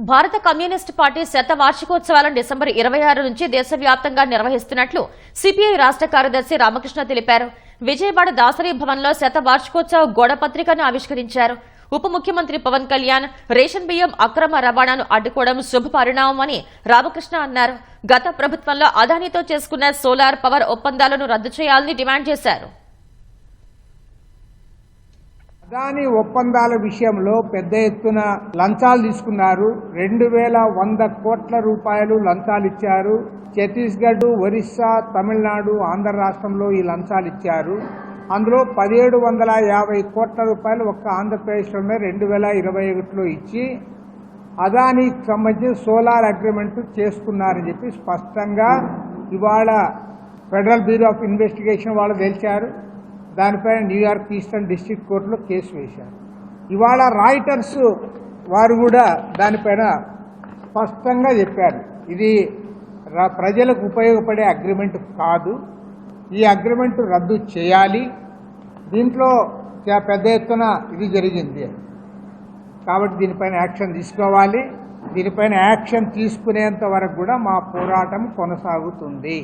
భారత communist party శత వార్షికోత్సవాలను December 26 నుంచి దేశవ్యాప్తంగా నిర్వహిస్తున్నట్లు సిపిఐ రాష్ట్ర కార్యదర్శి రామకృష్ణ తెలిపారు. విజయవాడ దాసరి భవన్లో శత వార్షికోత్సవ గోడ పత్రికను ఆవిష్కరించారు. ఉప ముఖ్యమంత్రి పవన్ కళ్యాణ్ రేషన్ బియ్యం అక్రమ రవాణాను అడ్డుకోవడం శుభ పరిణామమని రామకృష్ణ అన్నారు. గత ప్రభుత్వంలో అదానీతో చేసుకున్న సోలార్ పవర్ ఒప్పందాలను రద్దు చేయాలని డిమాండ్ చేశారు. అదానీ ఒప్పందాల విషయంలో పెద్ద ఎత్తున లంచాలు తీసుకున్నారు. 2100 కోట్ల రూపాయలు లంచాలు ఇచ్చారు. ఛత్తీస్గఢ్, ఒరిస్సా, తమిళనాడు, ఆంధ్ర రాష్ట్రంలో ఈ లంచాలు ఇచ్చారు. అందులో 1750 కోట్ల రూపాయలు ఒక్క ఆంధ్రప్రదేశ్లోనే 2021లో ఇచ్చి అదానీకి సంబంధించి సోలార్ అగ్రిమెంట్ చేసుకున్నారని చెప్పి స్పష్టంగా ఇవాళ ఫెడరల్ బ్యూరో ఆఫ్ ఇన్వెస్టిగేషన్ వాళ్ళు తెలిచారు. దానిపైన న్యూయార్క్ ఈస్టర్న్ డిస్ట్రిక్ట్ కోర్టులో కేసు వేశారు. ఇవాళ రాయిటర్స్ వారు కూడా దానిపైన స్పష్టంగా చెప్పారు, ఇది ప్రజలకు ఉపయోగపడే అగ్రిమెంట్ కాదు, ఈ అగ్రిమెంట్ రద్దు చేయాలి, దీంట్లో పెద్ద ఎత్తున ఇది జరిగింది కాబట్టి దీనిపైన యాక్షన్ తీసుకోవాలి, దీనిపైన యాక్షన్ తీసుకునేంత వరకు కూడా మా పోరాటం కొనసాగుతుంది.